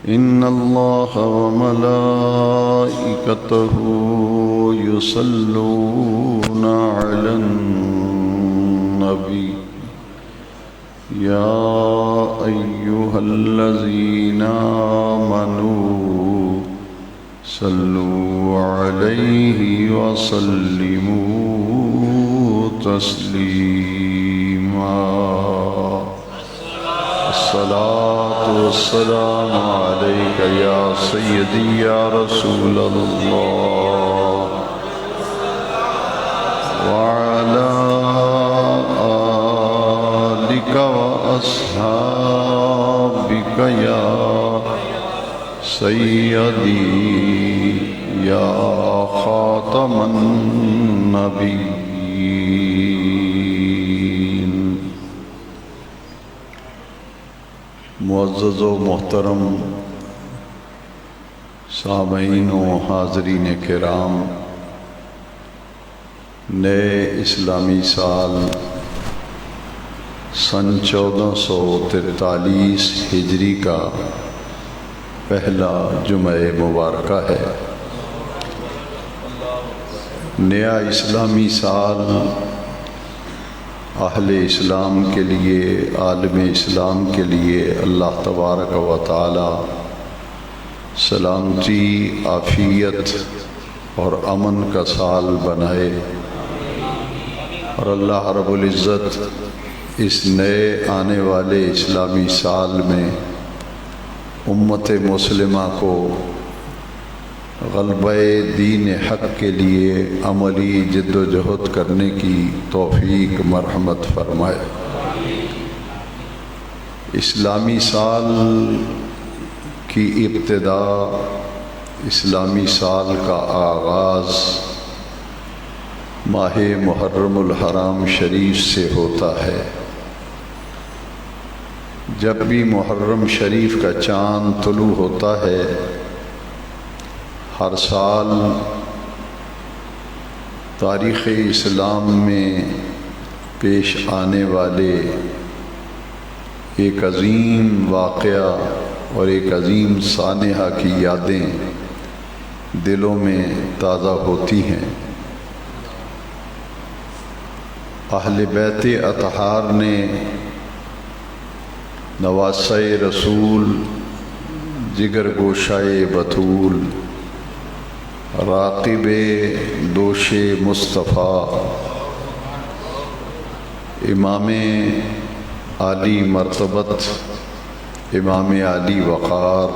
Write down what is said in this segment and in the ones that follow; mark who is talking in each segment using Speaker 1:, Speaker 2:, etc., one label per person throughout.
Speaker 1: إن الله وملائكته يصلون على النبي يا أيها الذين آمنوا صلوا عليه وسلموا تسليما الصلاة والسلام عليك يا سيدي يا رسول الله وعلى آلك وأصحابك يا سيدي يا خاتم النبيين. معزز و محترم سامعین و حاضرین کرام، نئے اسلامی سال سن 1443 ہجری کا پہلا جمعہ مبارکہ ہے۔ نیا اسلامی سال اہل اسلام کے لیے، عالم اسلام کے لیے اللہ تبارک و تعالی سلامتی، عافیت اور امن کا سال بنائے، اور اللہ رب العزت اس نئے آنے والے اسلامی سال میں امت مسلمہ کو غلبہ دین حق کے لیے عملی جد و جہد کرنے کی توفیق مرحمت فرمائے۔ اسلامی سال کی ابتدا، اسلامی سال کا آغاز ماہ محرم الحرام شریف سے ہوتا ہے۔ جب بھی محرم شریف کا چاند طلوع ہوتا ہے، ہر سال تاریخ اسلام میں پیش آنے والے ایک عظیم واقعہ اور ایک عظیم سانحہ کی یادیں دلوں میں تازہ ہوتی ہیں۔ اہل بیت اطہار نے نواسہ رسول، جگر گوشائے بطول، راقب دوش مصطفیٰ، امام عالی مرتبت، امام عالی وقار،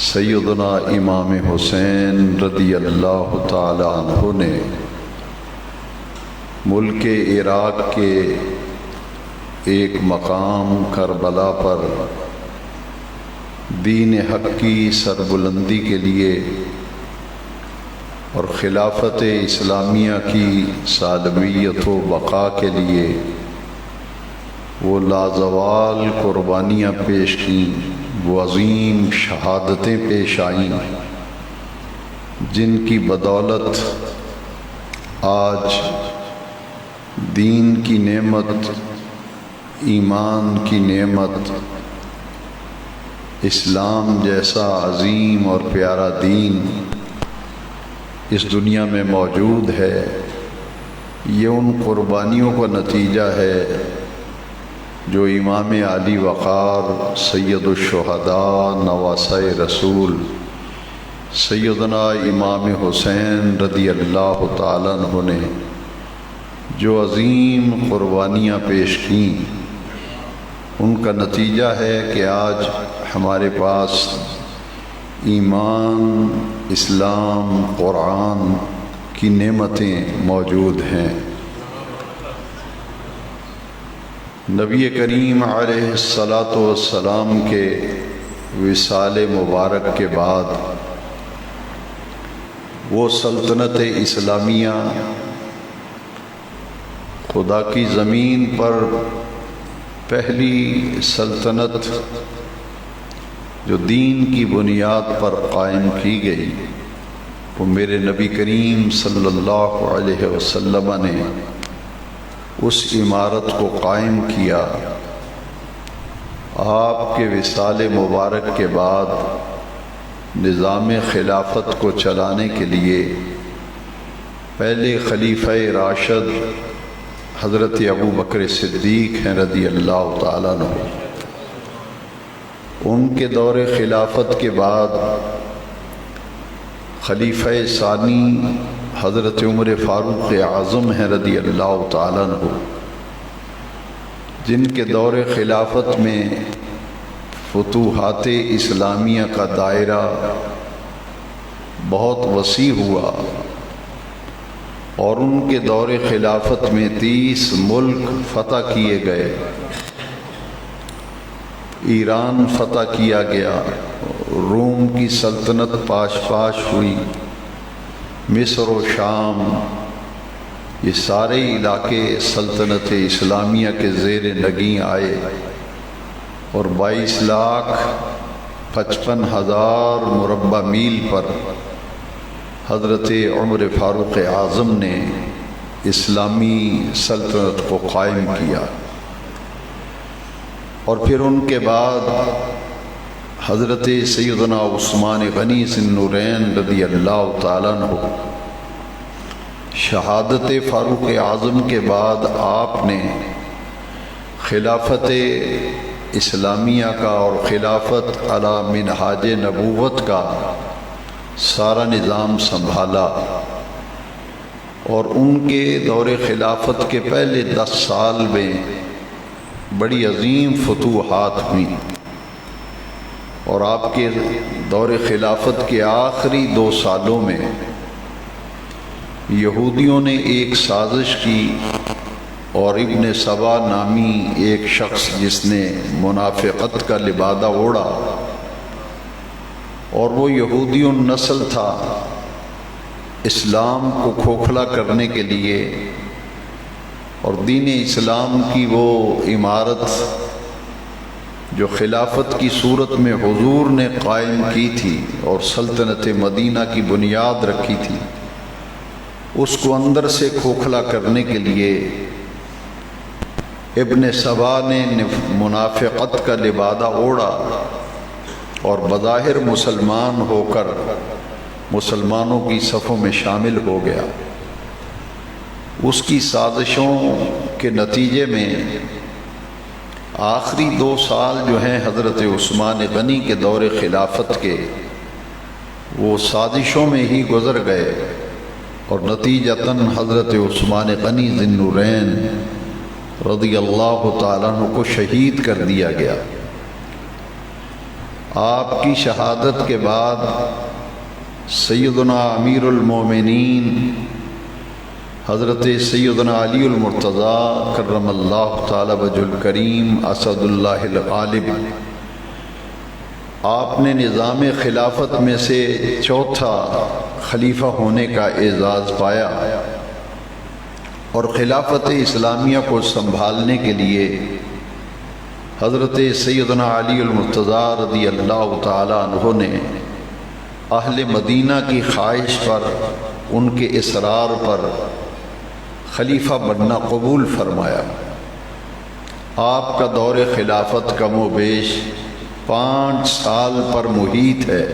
Speaker 1: سیدنا امام حسین رضی اللہ تعالی عنہ نے ملک عراق کے ایک مقام کربلا پر دین حق کی سربلندی کے لیے اور خلافت اسلامیہ کی سالمیت و بقا کے لیے وہ لازوال قربانیاں پیش کیں، وہ عظیم شہادتیں پیش آئیں، جن کی بدولت آج دین کی نعمت، ایمان کی نعمت، اسلام جیسا عظیم اور پیارا دین اس دنیا میں موجود ہے۔ یہ ان قربانیوں کا نتیجہ ہے جو امام عالی وقار، سید الشہداء، نواسہ رسول، سیدنا امام حسین رضی اللہ تعالیٰ عنہ نے جو عظیم قربانیاں پیش کیں، ان کا نتیجہ ہے کہ آج ہمارے پاس ایمان، اسلام، قرآن کی نعمتیں موجود ہیں۔ نبی کریم علیہ السلام کے وصال مبارک کے بعد وہ سلطنت اسلامیہ خدا کی زمین پر پہلی سلطنت جو دین کی بنیاد پر قائم کی گئی، وہ میرے نبی کریم صلی اللہ علیہ وسلم نے اس عمارت کو قائم کیا۔ آپ کے وصال مبارک کے بعد نظام خلافت کو چلانے کے لیے پہلے خلیفہ راشد حضرت ابو بکر صدیق ہیں رضی اللہ تعالیٰ عنہ، ان کے دور خلافت کے بعد خلیفہ ثانی حضرت عمر فاروق اعظم ہیں رضی اللہ تعالیٰ عنہ، جن کے دور خلافت میں فتوحات اسلامیہ کا دائرہ بہت وسیع ہوا اور ان کے دور خلافت میں 30 ملک فتح کیے گئے۔ ایران فتح کیا گیا، روم کی سلطنت پاش ہوئی، مصر و شام، یہ سارے علاقے سلطنت اسلامیہ کے زیر نگیں آئے اور 22,55,000 مربع میل پر حضرت عمر فاروق اعظم نے اسلامی سلطنت کو قائم کیا۔ اور پھر ان کے بعد حضرت سیدنا عثمان غنی ذی النورین رضی اللہ تعالیٰ عنہ، شہادت فاروق اعظم کے بعد آپ نے خلافت اسلامیہ کا اور خلافت علی منہاج نبوت کا سارا نظام سنبھالا، اور ان کے دور خلافت کے پہلے 10 سال میں بڑی عظیم فتوحات ہوئیں، اور آپ کے دور خلافت کے آخری 2 سالوں میں یہودیوں نے ایک سازش کی اور ابن سبا نامی ایک شخص جس نے منافقت کا لبادہ اوڑھا اور وہ یہودی النسل تھا، اسلام کو کھوکھلا کرنے کے لیے اور دین اسلام کی وہ عمارت جو خلافت کی صورت میں حضور نے قائم کی تھی اور سلطنت مدینہ کی بنیاد رکھی تھی، اس کو اندر سے کھوکھلا کرنے کے لیے ابن سبا نے منافقت کا لبادہ اوڑھا اور بظاہر مسلمان ہو کر مسلمانوں کی صفوں میں شامل ہو گیا۔ اس کی سازشوں کے نتیجے میں آخری 2 سال جو ہیں حضرت عثمان غنی کے دور خلافت کے، وہ سازشوں میں ہی گزر گئے اور نتیجتاً حضرت عثمان غنی ذی النورین رضی اللہ تعالیٰ عنہ کو شہید کر دیا گیا۔ آپ کی شہادت کے بعد سیدنا امیر المومنین حضرت سیدنا علی المرتضیٰ کرم اللہ تعالی وجہ الکریم اسد اللہ الغالب، آپ نے نظام خلافت میں سے 4تھا خلیفہ ہونے کا اعزاز پایا، اور خلافت اسلامیہ کو سنبھالنے کے لیے حضرت سیدنا علی المرتضیٰ رضی اللہ تعالی عنہ نے اہل مدینہ کی خواہش پر، ان کے اصرار پر خلیفہ بننا قبول فرمایا۔ آپ کا دور خلافت کم و بیش 5 سال پر محیط ہے۔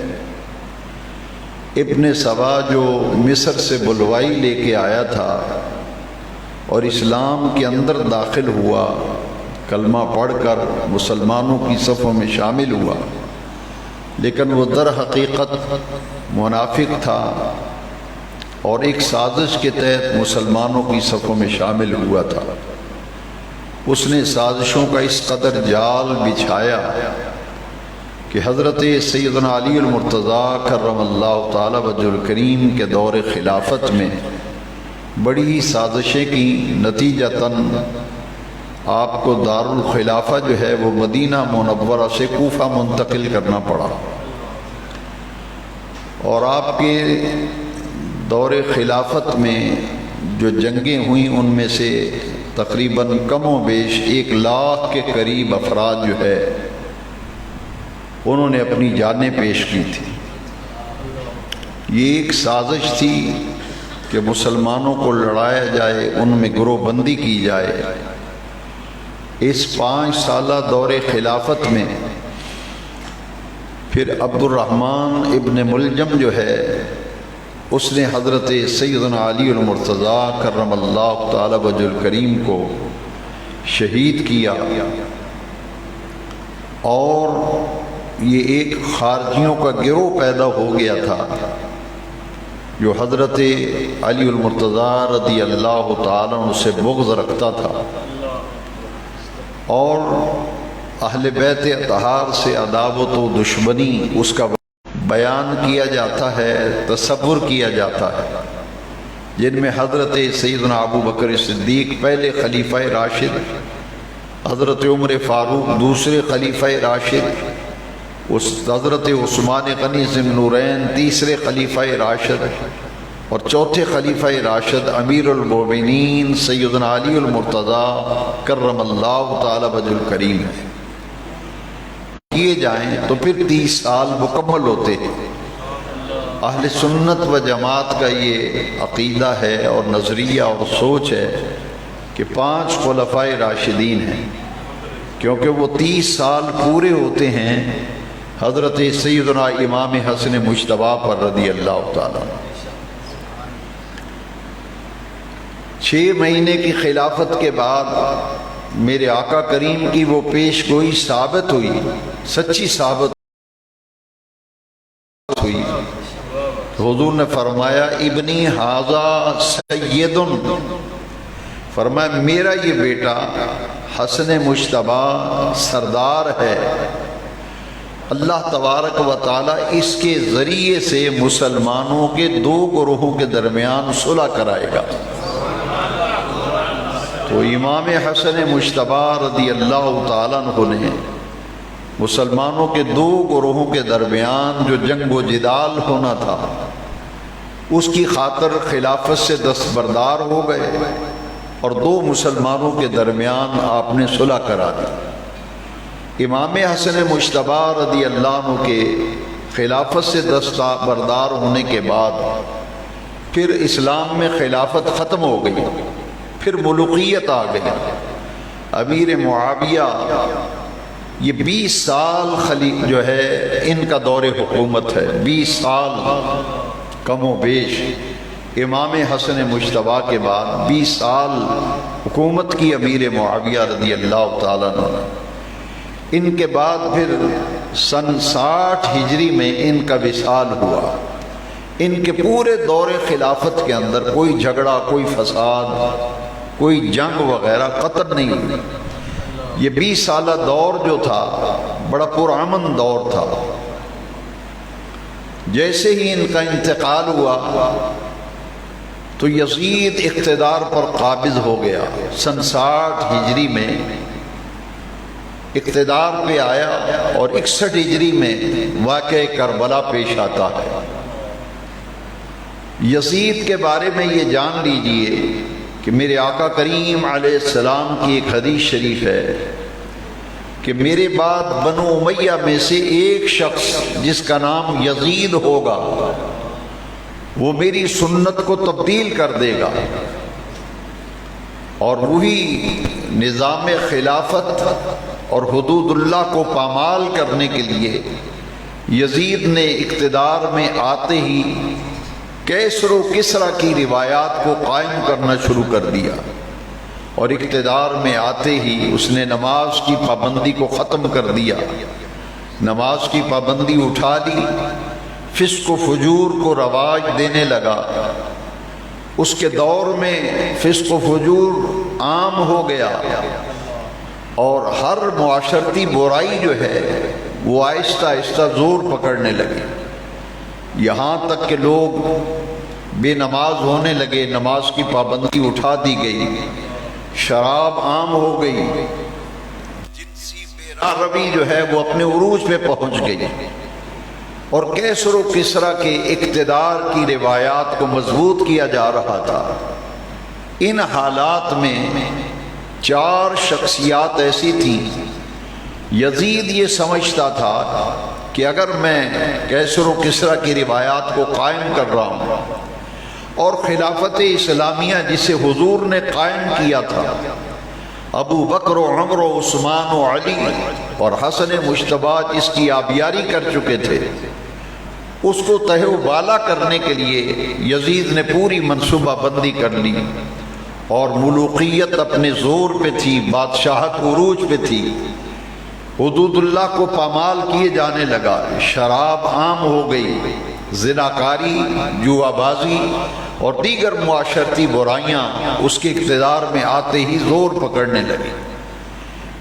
Speaker 1: ابن سبا جو مصر سے بلوائی لے کے آیا تھا اور اسلام کے اندر داخل ہوا، کلمہ پڑھ کر مسلمانوں کی صفوں میں شامل ہوا، لیکن وہ در حقیقت منافق تھا اور ایک سازش کے تحت مسلمانوں کی صفوں میں شامل ہوا تھا۔ اس نے سازشوں کا اس قدر جال بچھایا کہ حضرت سیدنا علی المرتضیٰ کرم اللہ تعالی وجہ الکریم کے دور خلافت میں بڑی سازشیں کی، نتیجتاً آپ کو دارالخلافہ جو ہے وہ مدینہ منورہ سے کوفہ منتقل کرنا پڑا، اور آپ کے دور خلافت میں جو جنگیں ہوئیں ان میں سے تقریباً کم و بیش 1 لاکھ کے قریب افراد جو ہے انہوں نے اپنی جانیں پیش کی تھی۔ یہ ایک سازش تھی کہ مسلمانوں کو لڑایا جائے، ان میں گروہ بندی کی جائے، اس 5 سالہ دور خلافت میں پھر عبد الرحمن ابن ملجم جو ہے اس نے حضرت سیدنا علی المرتضیٰ کرم اللہ تعالی وجہ الکریم کو شہید کیا، اور یہ ایک خارجیوں کا گروہ پیدا ہو گیا تھا جو حضرت علی المرتضیٰ رضی اللہ تعالیٰ عنہ سے بغض رکھتا تھا، اور اہل بیت اطہار سے عداوت و دشمنی اس کا بیان کیا جاتا ہے، تصور کیا جاتا ہے، جن میں حضرت سیدنا ابو بکر صدیق پہلے خلیفہ راشد، حضرت عمر فاروق دوسرے خلیفہ راشد، حضرت عثمان غنی ذی النورین تیسرے خلیفہ راشد، اور چوتھے خلیفہ راشد امیر المومنین سیدنا علی المرتضیٰ کرم اللہ تعالی وجہ الکریم کیے جائیں تو پھر 30 سال مکمل ہوتے ہیں۔ اہل سنت و جماعت کا یہ عقیدہ ہے اور نظریہ اور سوچ ہے کہ 5 خلفائے راشدین ہیں، کیونکہ وہ 30 سال پورے ہوتے ہیں حضرت سیدنا امام حسن مجتبیٰ پر رضی اللہ تعالیٰ۔ 6 مہینے کی خلافت کے بعد میرے آقا کریم کی وہ پیش گوئی ثابت ہوئی، سچی ثابت ہوئی۔ حضور نے فرمایا ابنی ھذا سید، فرمایا میرا یہ بیٹا حسن مجتبیٰ سردار ہے، اللہ تبارک و تعالی اس کے ذریعے سے مسلمانوں کے 2 گروہوں کے درمیان صلح کرائے گا۔ تو امام حسن مجتبیٰ رضی اللہ تعالیٰ عنہ نے مسلمانوں کے 2 گروہوں کے درمیان جو جنگ و جدال ہونا تھا اس کی خاطر خلافت سے دستبردار ہو گئے، اور 2 مسلمانوں کے درمیان آپ نے صلح کرا دی۔ امام حسن مجتبیٰ رضی اللہ عنہ کے خلافت سے دستبردار ہونے کے بعد پھر اسلام میں خلافت ختم ہو گئی، پھر ملوکیت آ گئی۔ امیر معاویہ یہ 20 سال جو ہے ان کا دور حکومت ہے، 20 سال کم و بیش۔ امام حسن مجتبیٰ کے بعد 20 سال حکومت کی امیر معاویہ رضی اللہ تعالیٰ عنہ۔ ان کے بعد پھر سن 60 ہجری میں ان کا وصال ہوا۔ ان کے پورے دور خلافت کے اندر کوئی جھگڑا، کوئی فساد، کوئی جنگ وغیرہ قطع نہیں ہوئی۔ یہ 20 سالہ دور جو تھا بڑا پرامن دور تھا۔ جیسے ہی ان کا انتقال ہوا تو یزید اقتدار پر قابض ہو گیا۔ سن 60 ہجری میں اقتدار پہ آیا، اور 61 ہجری میں واقعہ کربلا پیش آتا ہے۔ یزید کے بارے میں یہ جان لیجئے کہ میرے آقا کریم علیہ السلام کی ایک حدیث شریف ہے کہ میرے بعد بنو امیہ میں سے ایک شخص جس کا نام یزید ہوگا وہ میری سنت کو تبدیل کر دے گا، اور وہی نظام خلافت اور حدود اللہ کو پامال کرنے کے لیے یزید نے اقتدار میں آتے ہی کیسر و کسرا کی روایات کو قائم کرنا شروع کر دیا، اور اقتدار میں آتے ہی اس نے نماز کی پابندی کو ختم کر دیا، نماز کی پابندی اٹھا لی، فسق و فجور کو رواج دینے لگا۔ اس کے دور میں فسق و فجور عام ہو گیا، اور ہر معاشرتی برائی جو ہے وہ آہستہ آہستہ زور پکڑنے لگی، یہاں تک کہ لوگ بے نماز ہونے لگے، نماز کی پابندی اٹھا دی گئی، شراب عام ہو گئی، جنسی بے روی جو ہے وہ اپنے عروج پہ پہنچ گئی، اور کیسر و کسرا کے اقتدار کی روایات کو مضبوط کیا جا رہا تھا۔ ان حالات میں 4 شخصیات ایسی تھیں۔ یزید یہ سمجھتا تھا کہ اگر میں کیسر و کسرا کی روایات کو قائم کر رہا ہوں اور خلافت اسلامیہ جسے حضور نے قائم کیا تھا ابو بکر و عمر و عثمان و علی اور حسن مجتبی جس کی آبیاری کر چکے تھے، اس کو تہہ و بالا کرنے کے لیے یزید نے پوری منصوبہ بندی کر لی، اور ملوکیت اپنے زور پہ تھی، بادشاہت عروج پہ تھی، حدود اللہ کو پامال کیے جانے لگا، شراب عام ہو گئی، زناکاری، جوا بازی اور دیگر معاشرتی برائیاں اس کے اقتدار میں آتے ہی زور پکڑنے لگی۔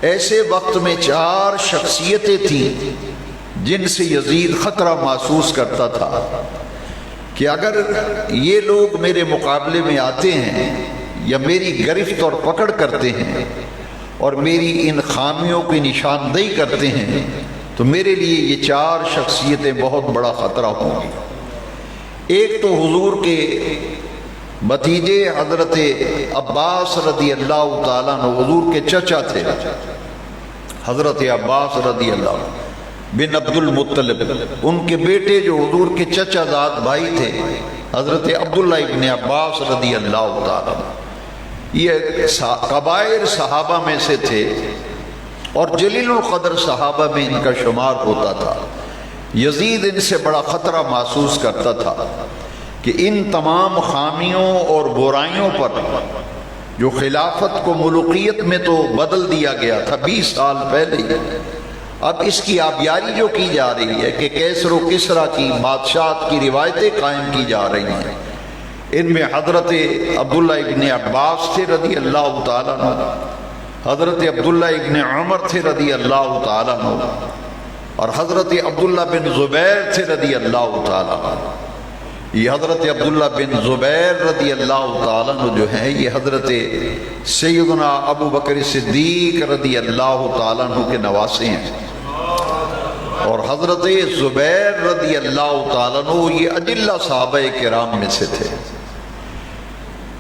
Speaker 1: ایسے وقت میں 4 شخصیتیں تھیں جن سے یزید خطرہ محسوس کرتا تھا کہ اگر یہ لوگ میرے مقابلے میں آتے ہیں یا میری گرفت اور پکڑ کرتے ہیں اور میری ان خامیوں کی نشاندہی کرتے ہیں تو میرے لیے یہ 4 شخصیتیں بہت بڑا خطرہ ہوں گی۔ ایک تو حضور کے بھتیجے حضرت عباس رضی اللہ تعالیٰ عنہ، حضور کے چچا تھے حضرت عباس رضی اللہ بن عبد المطلب، ان کے بیٹے جو حضور کے چچا زاد بھائی تھے حضرت عبداللہ ابن عباس رضی اللہ تعالیٰ عنہ، یہ کبائر صحابہ میں سے تھے اور جلیل القدر صحابہ میں ان کا شمار ہوتا تھا۔ یزید ان سے بڑا خطرہ محسوس کرتا تھا کہ ان تمام خامیوں اور برائیوں پر جو خلافت کو ملوکیت میں تو بدل دیا گیا تھا 20 سال پہلے، اب اس کی آبیاری جو کی جا رہی ہے کہ کیسر و کسریٰ کی بادشاہت کی روایتیں قائم کی جا رہی ہیں، ان میں حضرت عبداللہ ابن عباس تھے رضی اللہ تعالیٰ عنہ، حضرت عبداللہ ابن عمر تھے رضی اللہ تعالیٰ عنہ، اور حضرت عبداللہ بن زبیر تھے رضی اللہ تعالیٰ عنہ۔ یہ حضرت عبداللہ بن زبیر رضی اللہ تعالیٰ عنہ جو ہیں یہ حضرت سیدنا ابو بکر صدیق رضی اللہ تعالیٰ عنہ کے نواسے ہیں، اور حضرت زبیر رضی اللہ تعالیٰ عنہ یہ اجلہ صحابہ کرام میں سے تھے۔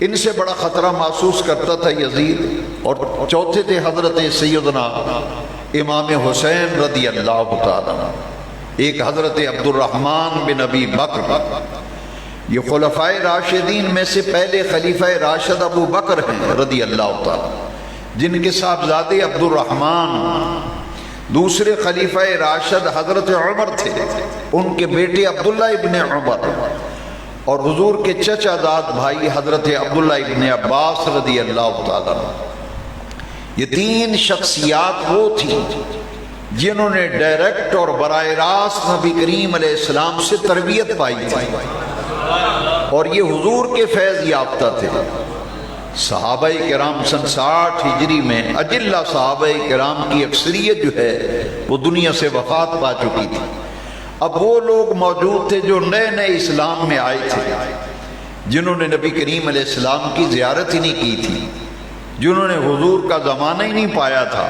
Speaker 1: ان سے بڑا خطرہ محسوس کرتا تھا یزید۔ اور چوتھے تھے حضرت سیدنا امام حسین رضی اللہ تعالیٰ عنہ، ایک حضرت عبد الرحمن بن ابی بکر، یہ خلفائے راشدین میں سے پہلے خلیفہ راشد ابو بکر ہیں رضی اللہ تعالیٰ، جن کے صاحبزادے عبد الرحمن دوسرے خلیفہ راشد حضرت عمر تھے، ان کے بیٹے عبداللہ ابن عمر، اور حضور کے چچا زاد بھائی حضرت عبداللہ ابن عباس رضی اللہ تعالیٰ عنہ۔ یہ 3 شخصیات وہ تھیں جنہوں نے ڈائریکٹ اور براہ راست نبی کریم علیہ السلام سے تربیت پائی تھی، اور یہ حضور کے فیض یافتہ تھے۔ صحابہ کرام سن 60 ہجری میں اجلہ صحابہ کرام کی اکثریت جو ہے وہ دنیا سے وفات پا چکی تھی۔ اب وہ لوگ موجود تھے جو نئے نئے اسلام میں آئے تھے، جنہوں نے نبی کریم علیہ السلام کی زیارت ہی نہیں کی تھی، جنہوں نے حضور کا زمانہ ہی نہیں پایا تھا۔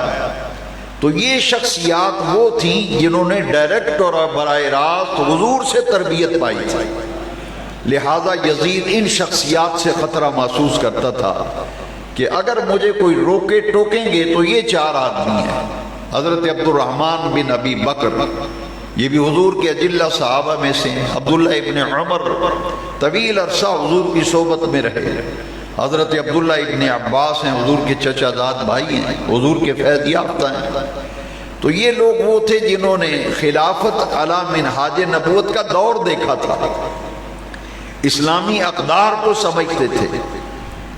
Speaker 1: تو یہ شخصیات وہ تھیں جنہوں نے ڈائریکٹ اور براہ راست حضور سے تربیت پائی تھی، لہذا یزید ان شخصیات سے خطرہ محسوس کرتا تھا کہ اگر مجھے کوئی روکے ٹوکیں گے تو یہ 4 آدمی ہیں۔ حضرت عبد الرحمن بن ابی بکر، یہ بھی حضور کے اجلہ صحابہ میں سے ہیں۔ عبداللہ ابن عمر طویل عرصہ حضور کی صحبت میں رہے۔ حضرت عبداللہ ابن عباس ہیں، حضور کے چچا زاد بھائی ہیں، حضور کے فیض یافتہ ہیں۔ تو یہ لوگ وہ تھے جنہوں نے خلافت علی منہاج نبوت کا دور دیکھا تھا، اسلامی اقدار کو سمجھتے تھے،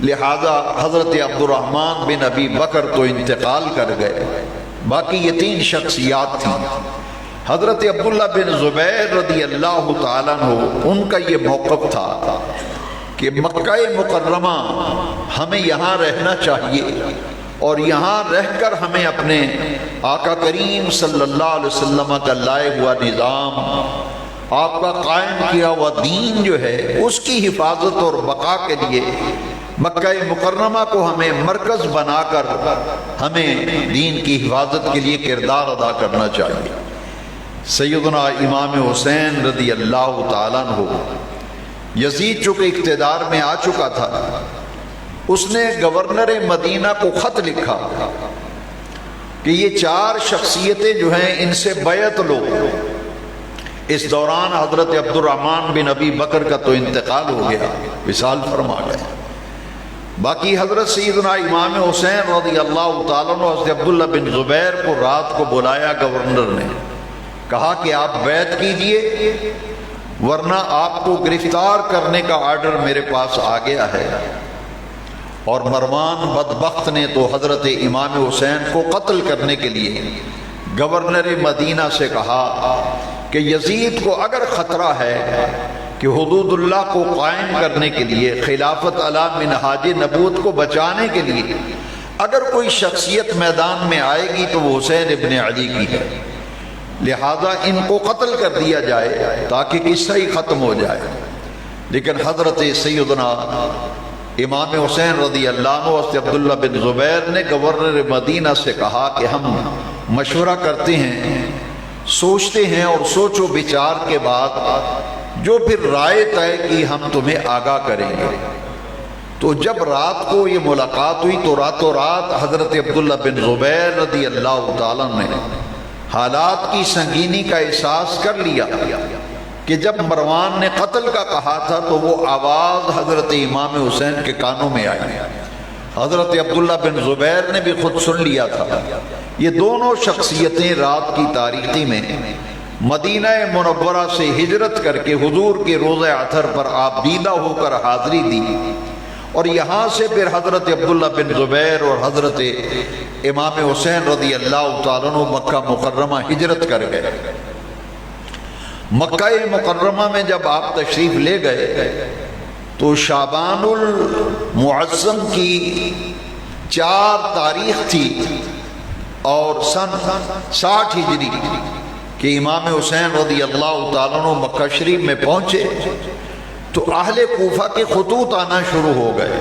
Speaker 1: لہذا حضرت عبد الرحمن بن ابی بکر تو انتقال کر گئے، باقی یہ 3 شخصیات تھیں۔ حضرت عبداللہ بن زبیر رضی اللہ تعالیٰ عنہ، ان کا یہ موقف تھا کہ مکہ مکرمہ ہمیں یہاں رہنا چاہیے، اور یہاں رہ کر ہمیں اپنے آقا کریم صلی اللہ علیہ وسلم کا لائے ہوا نظام، آپ کا قائم کیا ہوا دین جو ہے اس کی حفاظت اور بقا کے لیے مکہ مکرمہ کو ہمیں مرکز بنا کر ہمیں دین کی حفاظت کے لیے کردار ادا کرنا چاہیے۔ سیدنا امام حسین رضی اللہ تعالیٰ عنہ، یزید چونکہ اقتدار میں آ چکا تھا، اس نے گورنر مدینہ کو خط لکھا کہ یہ 4 شخصیتیں جو ہیں ان سے بیعت لو۔ اس دوران حضرت عبد الرحمن بن ابی بکر کا تو انتقال ہو گیا، وصال فرما گئے۔ باقی حضرت سیدنا امام حسین رضی اللہ تعالیٰ عنہ حضرت عبداللہ بن زبیر کو رات کو بلایا گورنر نے، کہا کہ آپ بیعت کیجئے ورنہ آپ کو گرفتار کرنے کا آرڈر میرے پاس آ گیا ہے۔ اور مروان بدبخت نے تو حضرت امام حسین کو قتل کرنے کے لیے گورنر مدینہ سے کہا کہ یزید کو اگر خطرہ ہے کہ حدود اللہ کو قائم کرنے کے لیے، خلافت علی منہاج نبوت کو بچانے کے لیے اگر کوئی شخصیت میدان میں آئے گی تو وہ حسین ابن علی کی ہے، لہذا ان کو قتل کر دیا جائے تاکہ قصہ ہی ختم ہو جائے۔ لیکن حضرت سیدنا امام حسین رضی اللہ عنہ حضرت عبداللہ بن زبیر نے گورنر مدینہ سے کہا کہ ہم مشورہ کرتے ہیں، سوچتے ہیں، اور سوچ و بچار کے بعد جو پھر رائے طے کی ہم تمہیں آگاہ کریں گے۔ تو جب رات کو یہ ملاقات ہوئی تو راتوں رات حضرت عبداللہ بن زبیر رضی اللہ تعالیٰ نے حالات کی سنگینی کا احساس کر لیا کہ جب مروان نے قتل کا کہا تھا تو وہ آواز حضرت امام حسین کے کانوں میں آئی، حضرت عبداللہ بن زبیر نے بھی خود سن لیا تھا۔ یہ دونوں شخصیتیں رات کی تاریکی میں مدینہ منورہ سے ہجرت کر کے حضور کے روضہ اطہر پر آپ دیدہ ہو کر حاضری دی، اور یہاں سے پھر حضرت عبداللہ بن زبیر اور حضرت امام حسین رضی اللہ تعالیٰ عنہ مکہ مکرمہ ہجرت کر گئے۔ مکہ مکرمہ میں جب آپ تشریف لے گئے تو شعبان المعظم کی 4 تاریخ تھی اور سن 60 ہجری کہ امام حسین رضی اللہ تعالیٰ عنہ مکہ شریف میں پہنچے تو اہل کوفہ کے خطوط آنا شروع ہو گئے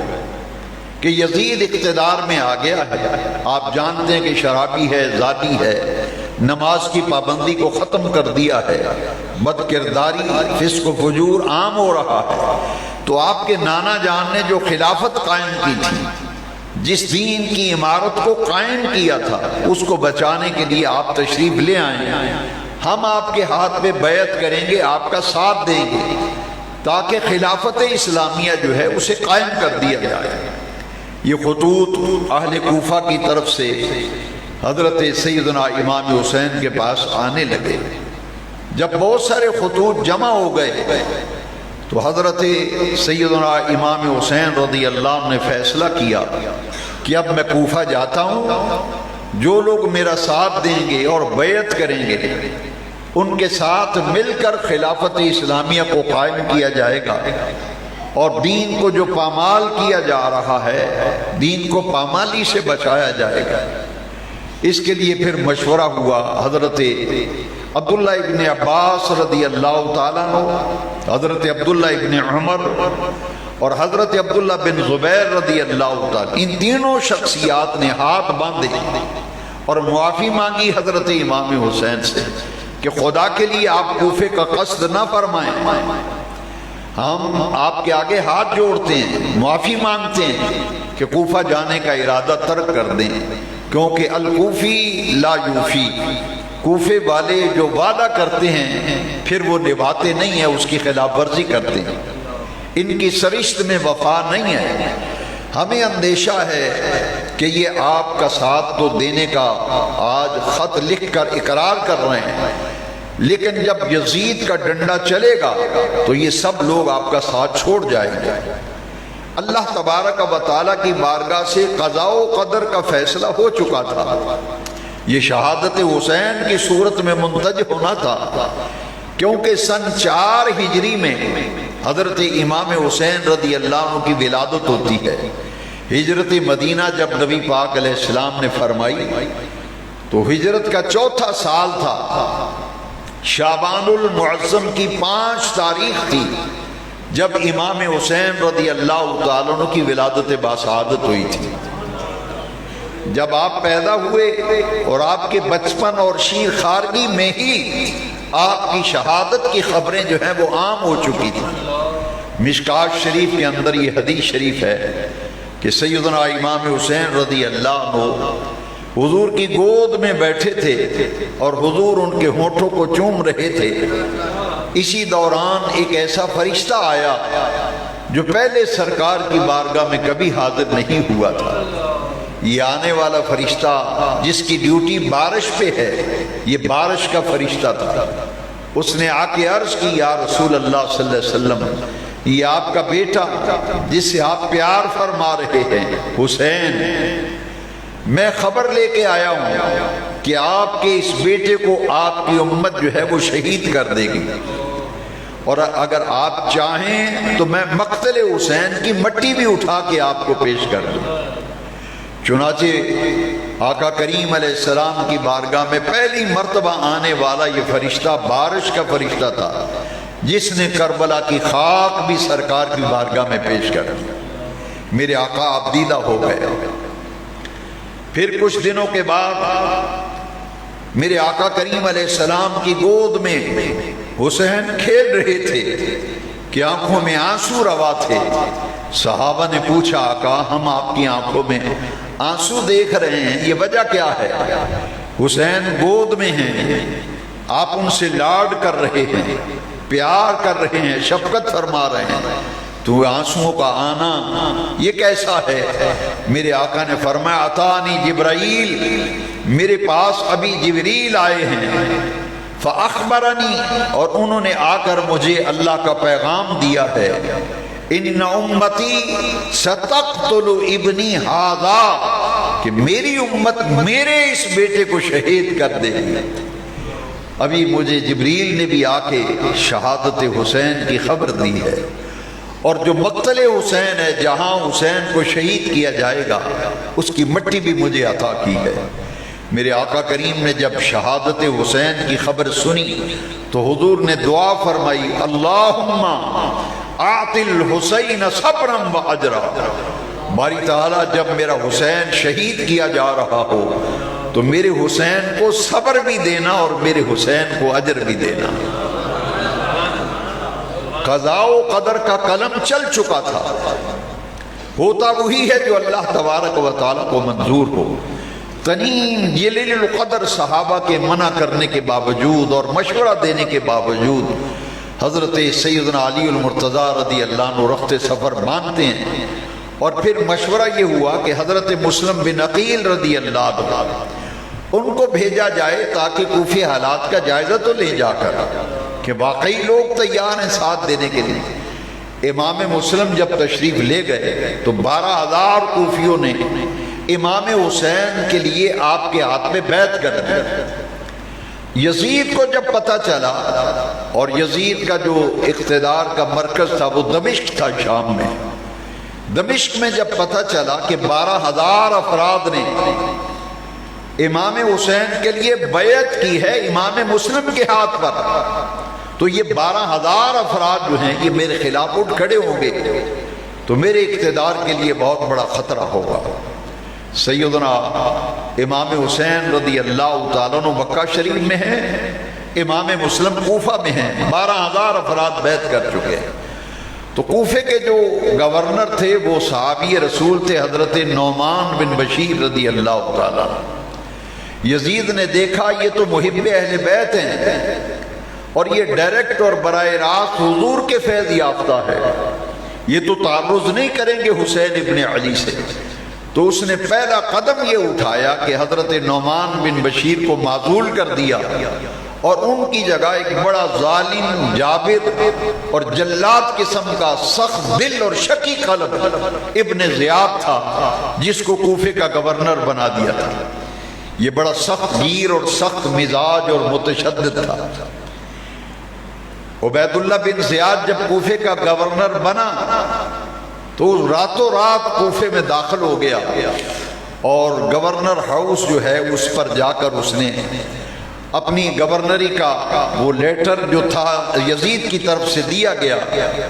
Speaker 1: کہ یزید اقتدار میں آ گیا ہے، آپ جانتے ہیں کہ شرابی ہے، زانی ہے، نماز کی پابندی کو ختم کر دیا ہے، بد کرداری، فسق و فجور عام ہو رہا ہے۔ تو آپ کے نانا جان نے جو خلافت قائم کی تھی، جس دین کی عمارت کو قائم کیا تھا، اس کو بچانے کے لیے آپ تشریف لے آئے، ہم آپ کے ہاتھ میں بیعت کریں گے، آپ کا ساتھ دیں گے تاکہ خلافت اسلامیہ جو ہے اسے قائم کر دیا جائے۔ یہ خطوط اہل کوفہ کی طرف سے حضرت سیدنا امام حسین کے پاس آنے لگے۔ جب بہت سارے خطوط جمع ہو گئے تو حضرت سیدنا امام حسین رضی اللہ عنہ نے فیصلہ کیا کہ اب میں کوفہ جاتا ہوں، جو لوگ میرا ساتھ دیں گے اور بیعت کریں گے ان کے ساتھ مل کر خلافت اسلامیہ کو قائم کیا جائے گا، اور دین کو جو پامال کیا جا رہا ہے، دین کو پامالی سے بچایا جائے گا۔ اس کے لیے پھر مشورہ ہوا، حضرت عبداللہ ابن عباس رضی اللہ تعالیٰ عنہ، حضرت عبداللہ ابن عمر اور حضرت عبداللہ بن زبیر رضی اللہ تعالیٰ، ان تینوں شخصیات نے ہاتھ باندھے اور معافی مانگی حضرت امام حسین سے کہ خدا کے لیے آپ کوفے کا قصد نہ فرمائیں، ہم آپ کے آگے ہاتھ جوڑتے ہیں، معافی مانگتے ہیں کہ کوفہ جانے کا ارادہ ترک کر دیں، کیونکہ الکوفی لا یوفی، کوفے والے جو وعدہ کرتے ہیں پھر وہ نبھاتے نہیں ہیں، اس کی خلاف ورزی کرتے ہیں، ان کی سرشت میں وفا نہیں ہے۔ ہمیں اندیشہ ہے کہ یہ آپ کا ساتھ تو دینے کا آج خط لکھ کر اقرار کر رہے ہیں، لیکن جب یزید کا ڈنڈا چلے گا تو یہ سب لوگ آپ کا ساتھ چھوڑ جائیں گے۔ اللہ تبارک و تعالیٰ کی بارگاہ سے قضاء و قدر کا فیصلہ ہو چکا تھا، یہ شہادت حسین کی صورت میں منتج ہونا تھا، کیونکہ سن 4 ہجری میں حضرت امام حسین رضی اللہ عنہ کی ولادت ہوتی ہے۔ ہجرت مدینہ جب نبی پاک علیہ السلام نے فرمائی تو ہجرت کا 4تھا سال تھا، شعبان المعظم کی 5 تاریخ تھی جب امام حسین رضی اللہ تعالیٰ عنہ کی ولادت باسعادت ہوئی تھی۔ جب آپ پیدا ہوئے اور آپ کے بچپن اور شیر خارگی میں ہی آپ کی شہادت کی خبریں جو ہیں وہ عام ہو چکی تھی۔ مشکات شریف کے اندر یہ حدیث شریف ہے کہ سیدنا امام حسین رضی اللہ عنہ حضور کی گود میں بیٹھے تھے اور حضور ان کے ہونٹوں کو چوم رہے تھے۔ اسی دوران ایک ایسا فرشتہ آیا جو پہلے سرکار کی بارگاہ میں کبھی حاضر نہیں ہوا تھا۔ یہ آنے والا فرشتہ جس کی ڈیوٹی بارش پہ ہے، یہ بارش کا فرشتہ تھا۔ اس نے آ کے عرض کی، یا رسول اللہ صلی اللہ علیہ وسلم، یہ آپ کا بیٹا جس سے آپ پیار فرما رہے ہیں، حسین، میں خبر لے کے آیا ہوں کہ آپ کے اس بیٹے کو آپ کی امت جو ہے وہ شہید کر دے گی، اور اگر آپ چاہیں تو میں مقتل حسین کی مٹی بھی اٹھا کے آپ کو پیش کر دوں۔ چنانچہ آقا کریم علیہ السلام کی بارگاہ میں پہلی مرتبہ آنے والا یہ فرشتہ بارش کا فرشتہ تھا، جس نے کربلا کی خاک بھی سرکار کی بارگاہ میں پیش کر دی۔ میرے آقا عبدیدہ ہو گئے۔ پھر کچھ دنوں کے بعد میرے آقا کریم علیہ السلام کی گود میں حسین کھیل رہے تھے کہ آنکھوں میں آنسو روا تھے۔ صحابہ نے پوچھا، آقا ہم آپ کی آنکھوں میں آنسو دیکھ رہے ہیں، یہ وجہ کیا ہے؟ حسین گود میں ہیں، آپ ان سے لاڈ کر رہے ہیں، پیار کر رہے ہیں، شفقت فرما رہے ہیں، تو آنسوؤں کا آنا یہ کیسا ہے؟ میرے آقا نے فرمایا، اتانی جبرائیل، میرے پاس ابھی جبریل آئے ہیں، فاخبرنی، اور انہوں نے آ کر مجھے اللہ کا پیغام دیا ہے، ان امتی ستقتل ابنی ھذا، کہ میری امت میرے اس بیٹے کو شہید کر دے گی۔ ابھی مجھے جبریل نے بھی آ کے شہادت حسین کی خبر دی ہے، اور جو مقتل حسین ہے، جہاں حسین کو شہید کیا جائے گا، اس کی مٹی بھی مجھے عطا کی ہے۔ میرے آقا کریم نے جب شہادت حسین کی خبر سنی تو حضور نے دعا فرمائی، اللہم آت الحسین صبرا و اجرا، باری تعالیٰ جب میرا حسین شہید کیا جا رہا ہو تو میرے حسین کو صبر بھی دینا اور میرے حسین کو اجر بھی دینا۔ قضاء و قدر کا قلم چل چکا تھا، ہوتا وہی ہے جو اللہ تبارک و تعالیٰ کو منظور ہو۔ تنین جلیل القدر صحابہ کے منع کرنے کے باوجود اور مشورہ دینے کے باوجود حضرت سیدنا علی المرتضیٰ رضی اللہ عنہ رخت سفر مانتے ہیں، اور پھر مشورہ یہ ہوا کہ حضرت مسلم بن عقیل رضی اللہ عنہ ان کو بھیجا جائے تاکہ کوفی حالات کا جائزہ تو لے جا کر کہ واقعی لوگ تیار ہیں ساتھ دینے کے لیے۔ امام مسلم جب تشریف لے گئے تو 12,000 کوفیوں نے امام حسین کے لیے آپ کے ہاتھ میں بیعت کر دی۔ یزید کو جب پتہ چلا، اور یزید کا جو اقتدار کا مرکز تھا وہ دمشق تھا شام میں، دمشق میں جب پتہ چلا کہ 12,000 افراد نے امام حسین کے لیے بیعت کی ہے امام مسلم کے ہاتھ پر، تو یہ 12,000 افراد جو ہیں یہ میرے خلاف اٹھ کھڑے ہوں گے تو میرے اقتدار کے لیے بہت بڑا خطرہ ہوگا۔ سیدنا امام حسین رضی اللہ تعالیٰ عنہ مکہ شریف میں ہیں، امام مسلم کوفہ میں ہیں، 12,000 افراد بیعت کر چکے ہیں۔ تو کوفے کے جو گورنر تھے وہ صحابی رسول تھے حضرت نعمان بن بشیر رضی اللہ تعالیٰ عنہ۔ یزید نے دیکھا یہ تو محب اہل بیت ہیں اور یہ ڈائریکٹ اور براہ راست حضور کے فیض یافتہ ہے، یہ تو تعرض نہیں کریں گے حسین ابن علی سے۔ تو اس نے پہلا قدم یہ اٹھایا کہ حضرت نعمان بن بشیر کو معزول کر دیا، اور ان کی جگہ ایک بڑا ظالم جابر اور جلاد قسم کا سخت دل اور شکی قلب ابن زیاد تھا، جس کو کوفے کا گورنر بنا دیا تھا۔ یہ بڑا سخت گیر اور سخت مزاج اور متشدد تھا۔ عبید اللہ بن زیاد جب کوفے کا گورنر بنا تو راتوں رات کوفے میں داخل ہو گیا، اور گورنر ہاؤس جو ہے اس پر جا کر اس نے اپنی گورنری کا وہ لیٹر جو تھا یزید کی طرف سے دیا گیا،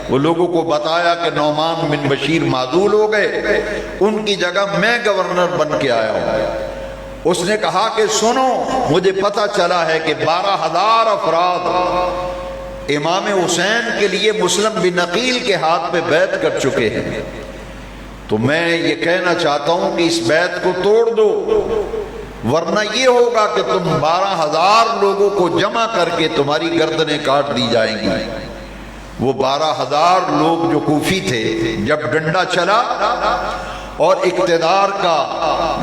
Speaker 1: وہ لوگوں کو بتایا کہ نعمان بن بشیر معزول ہو گئے، ان کی جگہ میں گورنر بن کے آیا ہوں۔ اس نے کہا کہ سنو، مجھے پتہ چلا ہے کہ 12,000 افراد امام حسین کے لیے مسلم بن عقیل کے ہاتھ پہ بیعت کر چکے ہیں، تو میں یہ کہنا چاہتا ہوں کہ اس بیعت کو توڑ دو، ورنہ یہ ہوگا کہ تم 12,000 لوگوں کو جمع کر کے تمہاری گردنیں کاٹ دی جائیں گی۔ وہ 12,000 لوگ جو کوفی تھے، جب ڈنڈا چلا اور اقتدار کا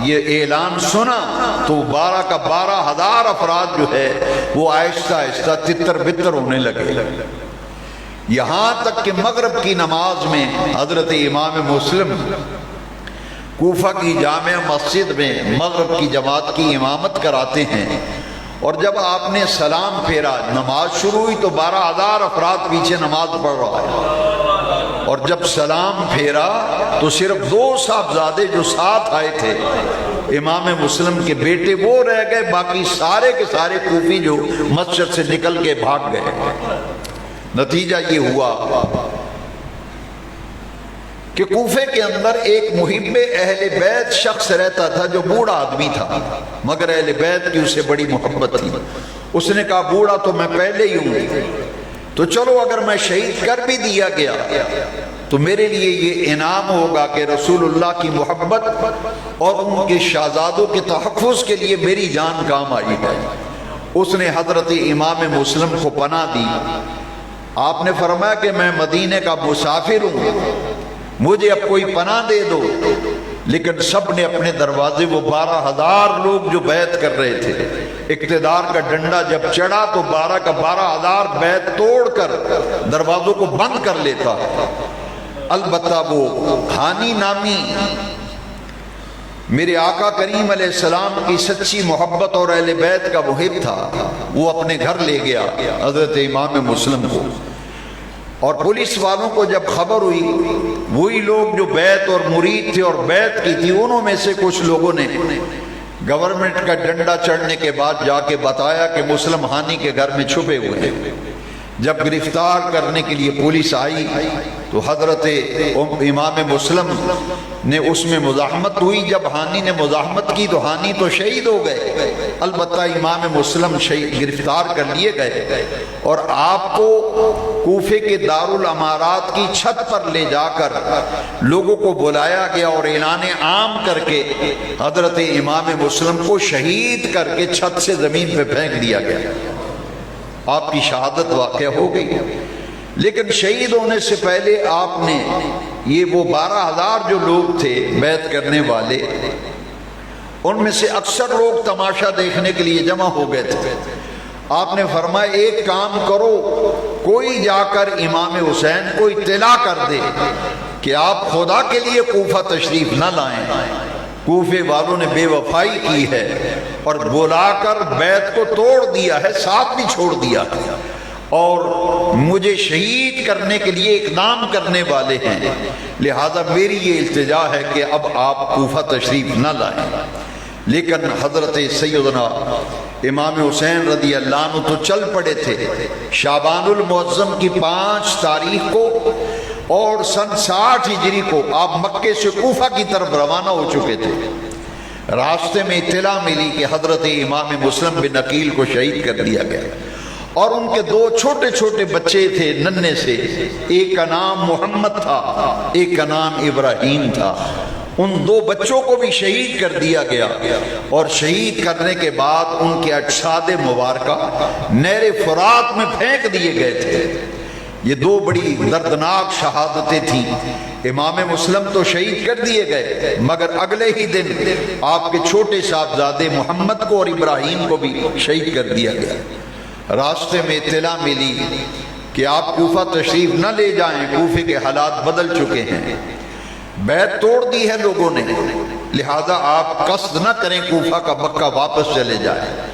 Speaker 1: یہ اعلان سنا تو 12 کا 12,000 افراد جو ہے وہ آہستہ آہستہ تتر بتر ہونے لگے، یہاں تک کہ مغرب کی نماز میں حضرت امام مسلم کوفہ کی جامع مسجد میں مغرب کی جماعت کی امامت کراتے ہیں، اور جب آپ نے سلام پھیرا، نماز شروع ہوئی تو 12,000 افراد پیچھے نماز پڑھ رہا ہے، اور جب سلام پھیرا تو صرف 2 صاحبزادے جو ساتھ آئے تھے امام مسلم کے بیٹے وہ رہ گئے، باقی سارے کے سارے کوفی جو مسجد سے نکل کے بھاگ گئے۔ نتیجہ یہ ہوا کہ کوفے کے اندر ایک محب اہل بیت شخص رہتا تھا جو بوڑھا آدمی تھا، مگر اہل بیت کی اسے بڑی محبت تھی۔ اس نے کہا بوڑھا تو میں پہلے ہی ہوں، تو چلو اگر میں شہید کر بھی دیا گیا تو میرے لیے یہ انعام ہوگا کہ رسول اللہ کی محبت اور ان کے شہزادوں کے تحفظ کے لیے میری جان کام آئی ہے۔ اس نے حضرت امام مسلم کو پناہ دی۔ آپ نے فرمایا کہ میں مدینے کا مسافر ہوں، مجھے اب کوئی پناہ دے دو، لیکن سب نے اپنے دروازے، وہ 12,000 لوگ جو بیعت کر رہے تھے، اقتدار کا ڈنڈا جب چڑھا تو 12 کا 12,000 بیعت توڑ کر دروازوں کو بند کر لیتا۔ البتہ وہ ہانی نامی میرے آقا کریم علیہ السلام کی سچی محبت اور اہل بیت کا محب تھا، وہ اپنے گھر لے گیا حضرت امام مسلم کو، اور پولیس والوں کو جب خبر ہوئی، وہی لوگ جو بیعت اور مرید تھے اور بیعت کی تھی، انہوں میں سے کچھ لوگوں نے گورنمنٹ کا ڈنڈا چڑھنے کے بعد جا کے بتایا کہ مسلم ہانی کے گھر میں چھپے ہوئے ہیں۔ جب گرفتار کرنے کے لیے پولیس آئی تو حضرت امام مسلم نے اس میں مزاحمت ہوئی۔ جب ہانی نے مزاحمت کی تو ہانی تو شہید ہو گئے، البتہ امام مسلم گرفتار کر لیے گئے، اور آپ کو کوفے کے دارالامارات کی چھت پر لے جا کر لوگوں کو بلایا گیا اور اعلان عام کر کے حضرت امام مسلم کو شہید کر کے چھت سے زمین پہ پھینک دیا گیا۔ آپ کی شہادت واقع ہو گئی، لیکن شہید ہونے سے پہلے آپ نے یہ وہ 12,000 جو لوگ تھے بیعت کرنے والے، ان میں سے اکثر لوگ تماشا دیکھنے کے لیے جمع ہو گئے تھے۔ آپ نے فرمایا ایک کام کرو، کوئی جا کر امام حسین کو اطلاع کر دے کہ آپ خدا کے لیے کوفہ تشریف نہ لائیں۔ کوفے والوں نے بے وفائی کی ہے اور بلا کر بیعت کو توڑ دیا ہے، ساتھ بھی چھوڑ دیا ہے، اور مجھے شہید کرنے کے لیے اقدام کرنے والے ہیں، لہذا میری یہ التجا ہے کہ اب آپ کوفہ تشریف نہ لائیں۔ لیکن حضرت سیدنا امام حسین رضی اللہ عنہ تو چل پڑے تھے۔ شعبان المعظم کی 5 تاریخ کو اور سن 60 ہجری کو آپ مکے سے کوفہ کی طرف روانہ ہو چکے تھے۔ راستے میں اطلاع ملی کہ حضرت امام مسلم بن عقیل کو شہید کر دیا گیا، اور ان کے 2 چھوٹے چھوٹے بچے تھے ننھے سے، ایک کا نام محمد تھا، ایک کا نام ابراہیم تھا۔ ان 2 بچوں کو بھی شہید کر دیا گیا، اور شہید کرنے کے بعد ان کے اجساد مبارکہ نہر فرات میں پھینک دیے گئے تھے۔ یہ 2 بڑی دردناک شہادتیں تھیں۔ امام مسلم تو شہید کر دیے گئے، مگر اگلے ہی دن آپ کے چھوٹے صاحبزادے محمد کو اور ابراہیم کو بھی شہید کر دیا گیا۔ راستے میں اطلاع ملی کہ آپ کوفہ تشریف نہ لے جائیں، کوفے کے حالات بدل چکے ہیں، بیعت توڑ دی ہے لوگوں نے، لہذا آپ قصد نہ کریں کوفہ کا، مکہ واپس چلے جائیں۔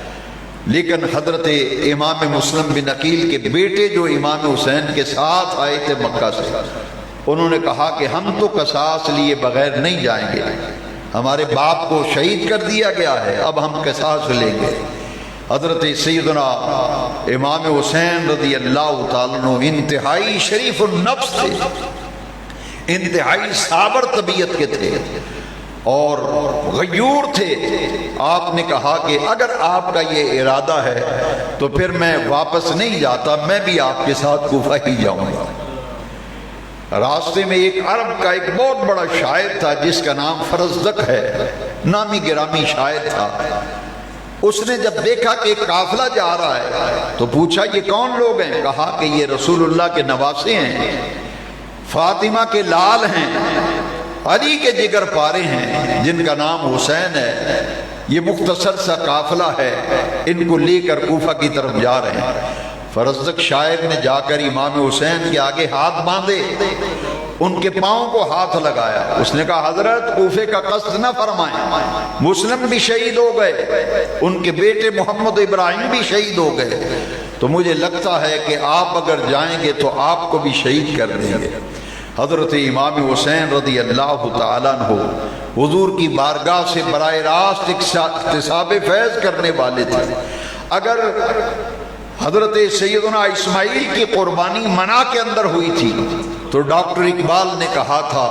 Speaker 1: لیکن حضرت امام مسلم بن عقیل کے بیٹے جو امام حسین کے ساتھ آئے تھے مکہ سے، انہوں نے کہا کہ ہم تو قصاص لیے بغیر نہیں جائیں گے، ہمارے باپ کو شہید کر دیا گیا ہے، اب ہم قصاص لیں گے۔ حضرت سیدنا امام حسین رضی اللہ تعالیٰ عنہ انتہائی شریف النفس تھے، انتہائی صابر طبیعت کے تھے اور غیور تھے۔ آپ نے کہا کہ اگر آپ کا یہ ارادہ ہے تو پھر میں واپس نہیں جاتا، میں بھی آپ کے ساتھ کوفہ ہی جاؤں گا۔ راستے میں ایک عرب کا ایک بہت بڑا شاعر تھا جس کا نام فرزدق ہے، نامی گرامی شاعر تھا۔ اس نے جب دیکھا کہ ایک قافلہ جا رہا ہے تو پوچھا یہ کون لوگ ہیں؟ کہا کہ یہ رسول اللہ کے نواسے ہیں، فاطمہ کے لال ہیں، علی کے جگر پارے ہیں جن کا نام حسین ہے، یہ مختصر سا قافلہ ہے، ان کو لے کر کوفہ کی طرف جا رہے ہیں۔ فرزدق شاعر نے جا کر امام حسین کے آگے ہاتھ باندھے، ان کے پاؤں کو ہاتھ لگایا، اس نے کہا حضرت کوفے کا قصد نہ فرمائیں، مسلم بھی شہید ہو گئے، ان کے بیٹے محمد ابراہیم بھی شہید ہو گئے، تو مجھے لگتا ہے کہ آپ اگر جائیں گے تو آپ کو بھی شہید کر دیں گے۔ حضرت امام حسین رضی اللہ تعالیٰ عنہ حضور کی بارگاہ سے براہ راست اکتساب فیض کرنے والے تھے۔ اگر حضرت سیدنا اسماعیل کی قربانی منع کے اندر ہوئی تھی تو ڈاکٹر اقبال نے کہا تھا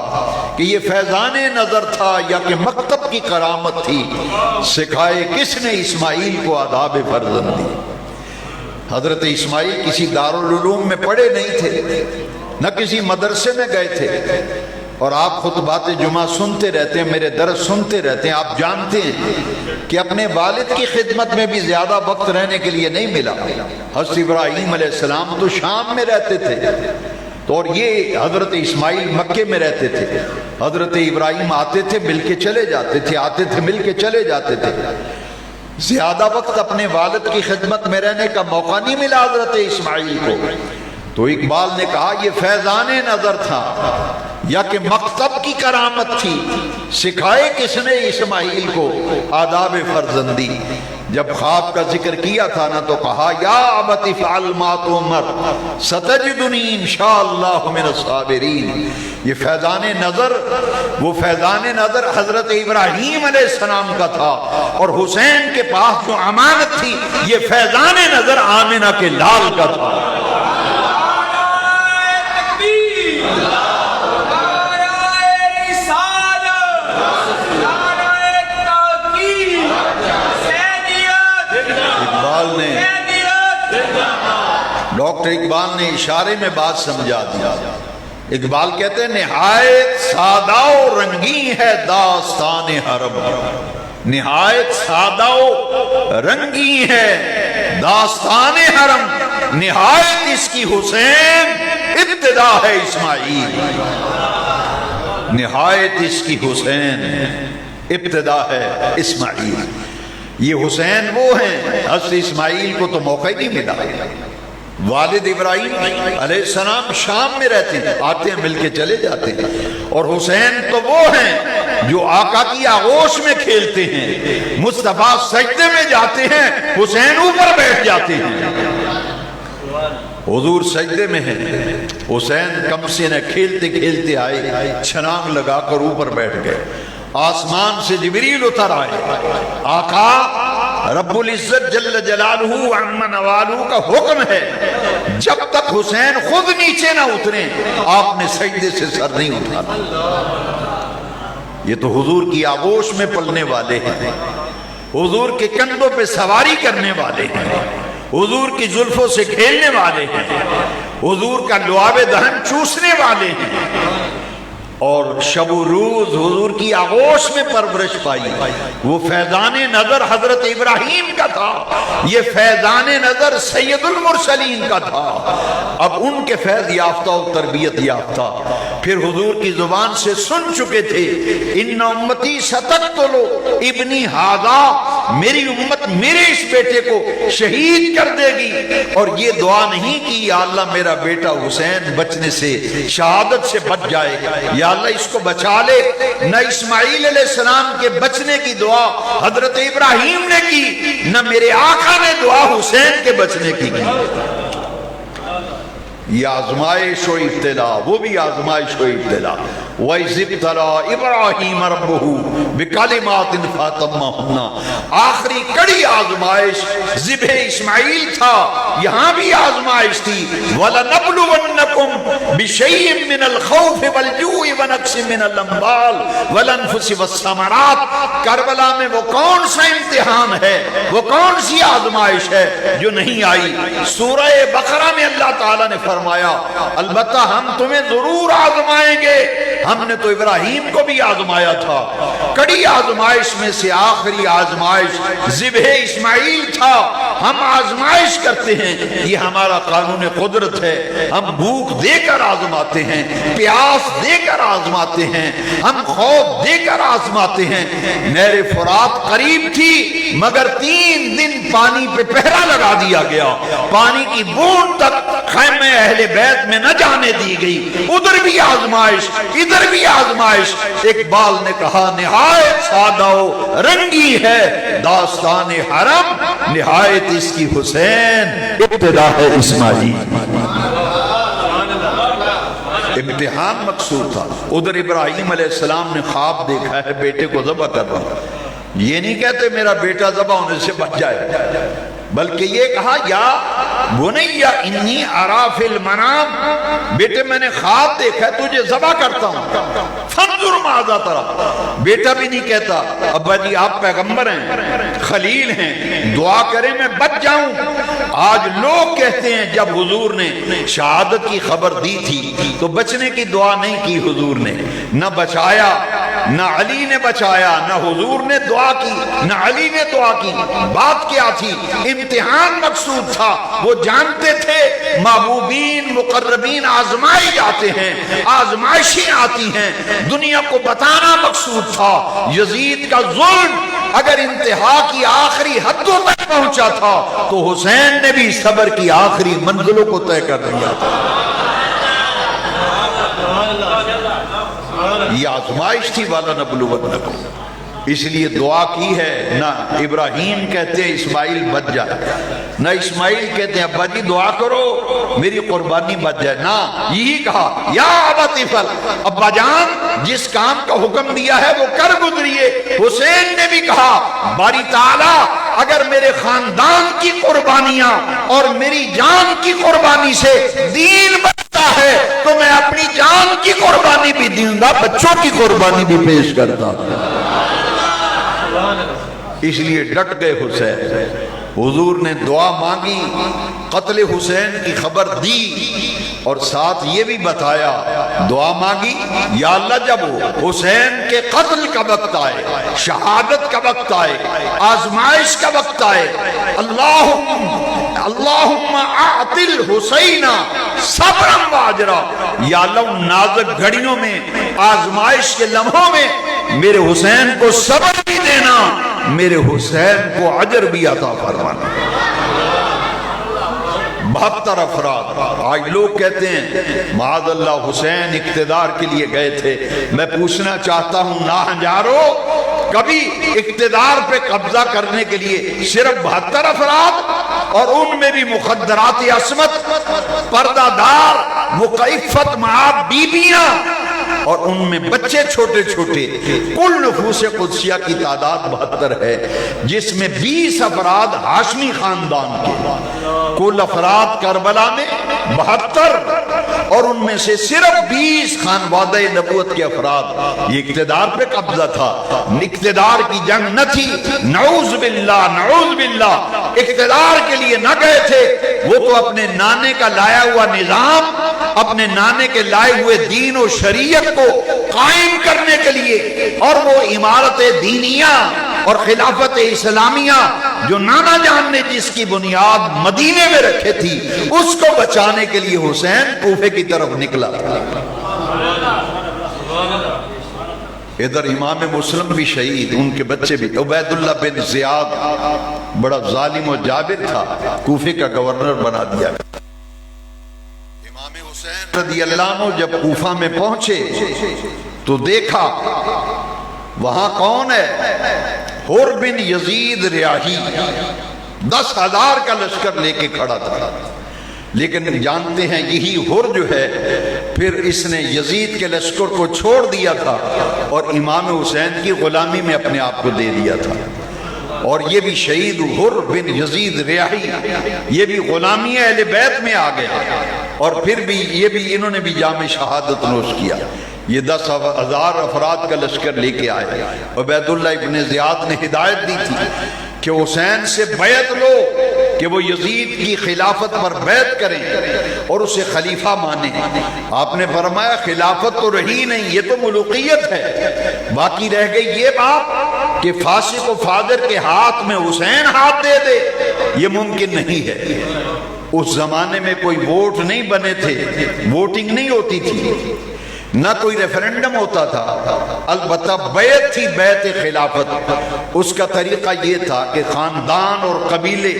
Speaker 1: کہ یہ فیضان نظر تھا یا کہ مکتب کی کرامت تھی، سکھائے کس نے اسماعیل کو آداب فرزندی۔ حضرت اسماعیل کسی دارالعلوم میں پڑھے نہیں تھے، نہ کسی مدرسے میں گئے تھے، اور آپ خطبات جمعہ سنتے رہتے ہیں، میرے درس سنتے رہتے ہیں، آپ جانتے ہیں کہ اپنے والد کی خدمت میں بھی زیادہ وقت رہنے کے لیے نہیں ملا۔ حضرت ابراہیم علیہ السلام تو شام میں رہتے تھے، تو اور یہ حضرت اسماعیل مکے میں رہتے تھے۔ حضرت ابراہیم آتے تھے مل کے چلے جاتے تھے، آتے تھے مل کے چلے جاتے تھے، زیادہ وقت اپنے والد کی خدمت میں رہنے کا موقع نہیں ملا حضرت اسماعیل کو۔ تو اقبال نے کہا یہ فیضان نظر تھا یا کہ مکتب کی کرامت تھی، سکھائے کس نے اسماعیل کو آداب فرزندی۔ جب خواب کا ذکر کیا تھا نا تو کہا یا ابت افعل ما تؤمر ستجدنی انشاءاللہ من الصابرین۔ یہ فیضان نظر، وہ فیضان نظر حضرت ابراہیم علیہ السلام کا تھا، اور حسین کے پاس جو امانت تھی یہ فیضان نظر آمنہ کے لال کا تھا۔ ڈاکٹر اقبال نے اشارے میں بات سمجھا دیا۔ اقبال کہتے ہیں نہایت سادہ و رنگی ہے داستان حرم، نہایت سادہ و رنگی ہے داستان حرم، نہایت اس کی حسین ابتدا ہے اسماعیل، نہایت اس کی حسین ابتدا ہے اسماعیل۔ یہ حسین وہ ہیں، حضرت اسماعیل کو تو موقع ہی نہیں ملا۔ والد ابراہیم علیہ السلام شام میں رہتے ہیں، آتے ہیں مل کے چلے جاتے ہیں، اور حسین تو وہ ہیں جو آقا کی آغوش میں کھیلتے ہیں، مصطفیٰ سجدے میں جاتے ہیں حسین اوپر بیٹھ جاتے ہیں۔ حضور سجدے میں ہیں، حسین کمسے نے کھیلتے کھیلتے آئے، چھلانگ لگا کر اوپر بیٹھ گئے۔ آسمان سے جبریل اتر آئے، آقا رب العزت جل جلالہ عم نوالہ کا حکم ہے جب تک حسین خود نیچے نہ اتریں آپ نے سجدے سے سر نہیں اٹھانا۔ یہ تو حضور کی آغوش میں پلنے والے ہیں، حضور کے کندھوں پہ سواری کرنے والے ہیں، حضور کی زلفوں سے کھیلنے والے ہیں، حضور کا لعاب دہن چوسنے والے ہیں، اور شب و روز حضور کی آغوش میں پرورش پائی۔ وہ فیضان نظر حضرت ابراہیم کا تھا، یہ فیضان نظر سید المرسلین کا تھا۔ اب ان کے فیض یافتہ و تربیت یافتہ پھر حضور کی زبان سے سن چکے تھے، ان امتی ستقتل ابنی ھذا، میری امت میرے اس بیٹے کو شہید کر دے گی، اور یہ دعا نہیں کی یا اللہ میرا بیٹا حسین بچنے سے، شہادت سے بچ جائے، یا اللہ اس کو بچا لے۔ نہ اسماعیل علیہ السلام کے بچنے کی دعا حضرت ابراہیم نے کی، نہ میرے آقا نے دعا حسین کے بچنے کی کی۔ یہ آزمائش و ابتلا، وہ بھی آزمائش و ابتلا۔ وَإِذِ ابْتَلَىٰ إِبْرَاهِيمَ رَبُّهُ بِكَلِمَاتٍ فَأَتَمَّهُنَّ، آخری کڑی آزمائش ذبح اسماعیل تھا، یہاں بھی آزمائش تھی۔ وَلَنَبْلُوَنَّكُمْ بِشَيْءٍ مِّنَ الْخَوْفِ وَالْجُوعِ وَنَقْصٍ مِّنَ الْأَمْوَالِ وَالْأَنفُسِ وَالثَّمَرَاتِ۔ کربلا میں وہ کون سا امتحان ہے، وہ کون سی آزمائش ہے جو نہیں آئی؟ سورہ بقرہ میں اللہ تعالیٰ نے فرمایا البتہ ہم تمہیں ضرور آزمائیں گے، ہم نے تو ابراہیم کو بھی آزمایا تھا، کڑی آزمائش میں سے آخری آزمائش ذبح اسماعیل تھا۔ ہم آزمائش کرتے ہیں، یہ ہمارا قانون قدرت ہے، ہم بھوک دے کر آزماتے ہیں، پیاس دے کر آزماتے ہیں، ہم خوف دے کر آزماتے ہیں۔ نہر فرات قریب تھی مگر 3 دن پانی پہ پہرا لگا دیا گیا، پانی کی بوند تک خیمہ اہل بیت میں نہ جانے دی گئی، ادھر بھی آزمائش ادھر بھی آزمائش۔ اقبال نے کہا نہایت سادہ و رنگی ہے داستان حرم، نہایت اس کی حسین ابتدا ہے اسماعیل۔ امتحان مقصود تھا۔ ادھر ابراہیم علیہ السلام نے خواب دیکھا ہے بیٹے کو ذبح کر رہا ہوں، یہ نہیں کہتے میرا بیٹا ذبح ہونے سے بچ جائے، بلکہ یہ کہا یا بنی انی ارا فی المنام، بیٹے میں نے خواب دیکھا ہے تجھے ذبح کرتا ہوں، فانظر ماذا ترى۔ بیٹا بھی نہیں کہتا ابا جی آپ پیغمبر ہیں، خلیل ہیں، دعا کریں میں بچ جاؤں۔ آج لوگ کہتے ہیں جب حضور نے شہادت کی خبر دی تھی تو بچنے کی دعا نہیں کی حضور نے، نہ بچایا، نہ علی نے بچایا، نہ حضور نے دعا کی، نہ علی نے دعا کی۔ بات کیا تھی؟ امتحان مقصود تھا۔ وہ جانتے تھے محبوبین مقربین آزمائے جاتے ہیں، آزمائشیں آتی ہیں، دنیا کو بتانا مقصود تھا۔ یزید کا ظلم اگر انتہا کی آخری حدوں تک پہنچا تھا تو حسین نے بھی صبر کی آخری منزلوں کو طے کر دیا تھا۔ یہ آزمائش تھی والا نبلونکم، اس لیے دعا کی ہے۔ نہ ابراہیم کہتے ہیں اسماعیل بچ جائے، نہ اسماعیل کہتے ہیں ابا جی دعا کرو میری قربانی بچ جائے، نہ یہی کہا یا ابت افعل، ابا جان جس کام کا حکم دیا ہے وہ کر گزریے۔ حسین نے بھی کہا باری تعالیٰ اگر میرے خاندان کی قربانیاں اور میری جان کی قربانی سے دین بچتا ہے تو میں اپنی جان کی قربانی بھی دوں گا، بچوں کی قربانی بھی پیش کرتا۔ اس لیے ڈٹ گئے حسین۔ حضور نے دعا مانگی، قتل حسین کی خبر دی اور ساتھ یہ بھی بتایا، دعا مانگی یا اللہ جب حسین کے قتل کا وقت آئے، شہادت کا وقت آئے، آزمائش کا وقت آئے، اللہم اعطل حسین صبرا واجرا، یا اللہ ان نازک گھڑیوں میں، آزمائش کے لمحوں میں میرے حسین کو صبر بھی دینا، میرے حسین کو اجر بھی عطا فرمانا۔ 72 افراد۔ آج لوگ کہتے ہیں معاذ اللہ حسین اقتدار کے لیے گئے تھے۔ میں پوچھنا چاہتا ہوں ناہنجارو، کبھی اقتدار پہ قبضہ کرنے کے لیے صرف 72 افراد اور ان میں بھی مخدرات عصمت، پردہ دار، مقیفت معاب بیبیاں اور ان میں بچے چھوٹے چھوٹے، کل نفوس قدسیہ کی تعداد 72 ہے، جس میں 20 افراد ہاشمی خاندان کے، کل افراد کربلا میں 72 اور ان میں سے صرف 20 خانوادہ نبوت کے افراد۔ یہ اقتدار پہ قبضہ تھا، اقتدار کی جنگ نہ تھی، نعوذ باللہ نعوذ باللہ، اقتدار کے لیے نہ گئے تھے، وہ تو اپنے نانے کا لایا ہوا نظام، اپنے نانے کے لائے ہوئے دین و شریعت کو قائم کرنے کے لیے، اور وہ عمارت دینیہ اور خلافت اسلامیہ جو نانا جان نے جس کی بنیاد مدینے میں رکھے تھی، اس کو بچانے کے لیے حسین کوفے کی طرف نکلا۔ ادھر امام مسلم بھی شہید، ان کے بچے بھی۔ عبید اللہ بن زیاد بڑا ظالم و جابر تھا، کوفے کا گورنر بنا دیا۔ امام حسین رضی اللہ عنہ جب کوفہ میں پہنچے تو دیکھا وہاں کون ہے؟ حر بن یزید ریاحی 10,000 کا لشکر لے کے کھڑا تھا، لیکن جانتے ہیں یہی حر جو ہے پھر اس نے یزید کے لشکر کو چھوڑ دیا تھا اور امام حسین کی غلامی میں اپنے آپ کو دے دیا تھا، اور یہ بھی شہید حر بن یزید ریاحی، یہ بھی غلامی اہل بیت میں آ گیا، اور پھر بھی یہ بھی انہوں نے بھی جام شہادت نوش کیا۔ یہ 10,000 افراد کا لشکر لے کے آئے۔ عبید اللہ ابن زیاد نے ہدایت دی تھی کہ حسین سے بیعت لو، کہ وہ یزید کی خلافت پر بیعت کریں اور اسے خلیفہ مانیں۔ آپ نے فرمایا خلافت تو رہی نہیں، یہ تو ملوکیت ہے، باقی رہ گئی یہ بات کہ فاسق و فاجر کے ہاتھ میں حسین ہاتھ دے دے، یہ ممکن نہیں ہے۔ اس زمانے میں کوئی ووٹ نہیں بنے تھے، ووٹنگ نہیں ہوتی تھی، نہ کوئی ریفرنڈم ہوتا تھا، البتہ بیعت تھی، بیعت خلافت۔ اس کا طریقہ یہ تھا کہ خاندان اور قبیلے،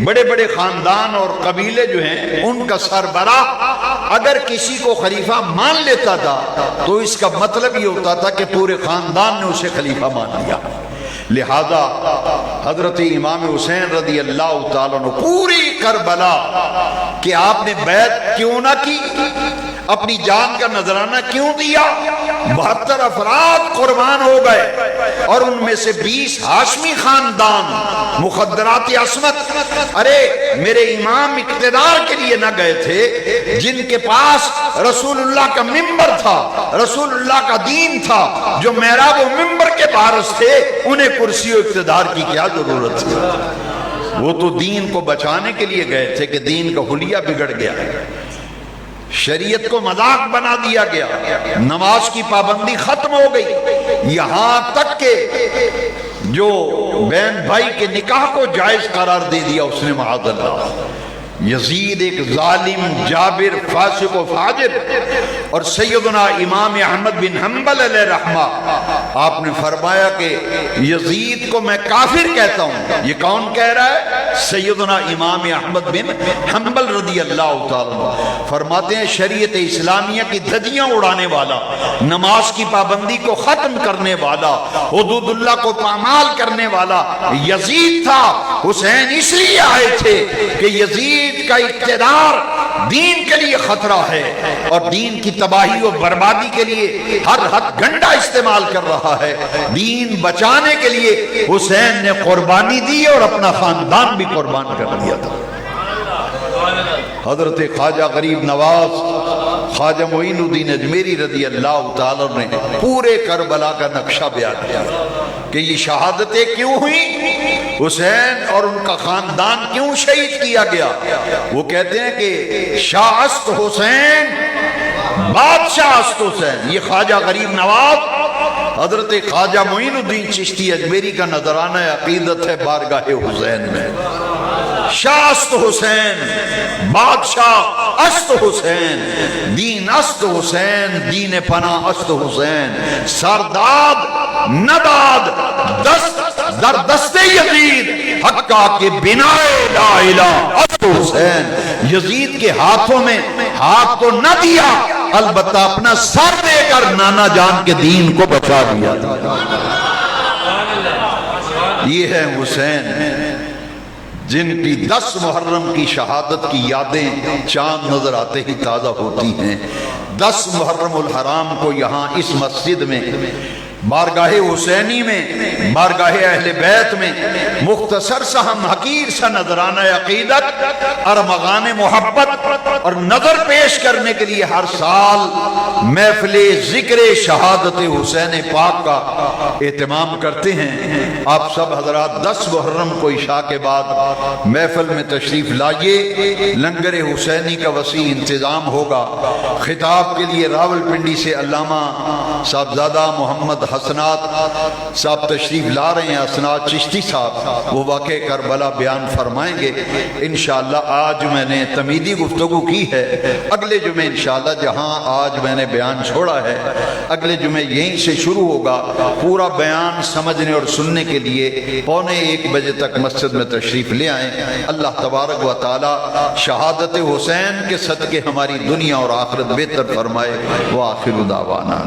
Speaker 1: بڑے بڑے خاندان اور قبیلے جو ہیں ان کا سربراہ اگر کسی کو خلیفہ مان لیتا تھا تو اس کا مطلب یہ ہوتا تھا کہ پورے خاندان نے اسے خلیفہ مان لیا۔ لہذا حضرت امام حسین رضی اللہ تعالیٰ عنہ پوری کربلا کہ آپ نے بیعت کیوں نہ کی، اپنی جان کا نذرانہ کیوں دیا، 72 افراد قربان ہو گئے اور ان میں سے 20 ہاشمی خاندان مخدرات عصمت۔ ارے میرے امام اقتدار کے لیے نہ گئے تھے، جن کے پاس رسول اللہ کا ممبر تھا، رسول اللہ کا دین تھا، جو محراب و ممبر کے وارث تھے، انہیں کرسی و اقتدار کی کیا ضرورت تھی؟ وہ تو دین کو بچانے کے لیے گئے تھے کہ دین کا حلیہ بگڑ گیا، شریعت کو مذاق بنا دیا گیا، نماز کی پابندی ختم ہو گئی، یہاں تک کہ جو بہن بھائی کے نکاح کو جائز قرار دے دیا اس نے، معاذ اللہ۔ یزید ایک ظالم، جابر، فاسق و فاجر، اور سیدنا امام احمد بن حنبل علیہ رحمہ آپ نے فرمایا کہ یزید کو میں کافر کہتا ہوں۔ یہ کون کہہ رہا ہے؟ سیدنا امام احمد بن حنبل رضی اللہ تعالیٰ فرماتے ہیں شریعت اسلامیہ کی دھجیاں اڑانے والا، نماز کی پابندی کو ختم کرنے والا، حدود اللہ کو پامال کرنے والا یزید تھا۔ حسین اس لیے آئے تھے کہ یزید کا اقتدار دین کے لیے خطرہ ہے اور دین کی تباہی و بربادی کے لیے ہر ہتھ گنڈا استعمال کر رہا ہے۔ دین بچانے کے لیے حسین نے قربانی دی اور اپنا خاندان بھی قربان کر دیا تھا۔ حضرت خواجہ غریب نواز خواجہ معین الدین اجمیری رضی اللہ تعالیٰ نے پورے کربلا کا نقشہ بیان کیا کہ یہ شہادتیں کیوں ہوئیں، حسین اور ان کا خاندان کیوں شہید کیا گیا۔ وہ کہتے ہیں کہ شاہ است حسین، بادشاہ است حسین۔ یہ خواجہ غریب نواز حضرت خواجہ معین الدین چشتی اجمیری کا نذرانہ عقیدت ہے بارگاہ حسین میں۔ شاہ است حسین، بادشاہ است حسین، دین است حسین، دین پناہ است حسین، سرداد نداد دست در دست یزید حقا کے بنا لا الہ است حسین۔ یزید کے ہاتھوں میں ہاتھ تو نہ دیا، البتہ اپنا سر دے کر نانا جان کے دین کو بچا دیا تھا۔ یہ ہے حسین جن کی 10 محرم کی شہادت کی یادیں چاند نظر آتے ہی تازہ ہوتی ہیں۔ 10 محرم الحرام کو یہاں اس مسجد میں، بارگاہ حسینی میں، بارگاہ اہل بیت میں مختصر سا ہم حقیر سا نذرانہ عقیدت، ارمغان محبت اور نظر پیش کرنے کے لیے ہر سال محفل ذکر شہادت حسین پاک کا اہتمام کرتے ہیں۔ آپ سب حضرات 10 محرم کو عشاء کے بعد محفل میں تشریف لائیے، لنگر حسینی کا وسیع انتظام ہوگا۔ خطاب کے لیے راولپنڈی سے علامہ صاحبزادہ محمد حسنات صاحب تشریف لا رہے ہیں، حسنات چشتی صاحب، وہ واقع کربلا بیان فرمائیں گے انشاءاللہ۔ آج میں نے تمیدی گفتگو کی ہے، اگلے جمعے انشاءاللہ جہاں آج میں نے بیان چھوڑا ہے اگلے جمعے یہیں سے شروع ہوگا۔ پورا بیان سمجھنے اور سننے کے لیے 12:45 بجے تک مسجد میں تشریف لے آئیں۔ اللہ تبارک و تعالی شہادت حسین کے صدقے ہماری دنیا اور آخرت بہتر فرمائے۔ وآخر دعوانا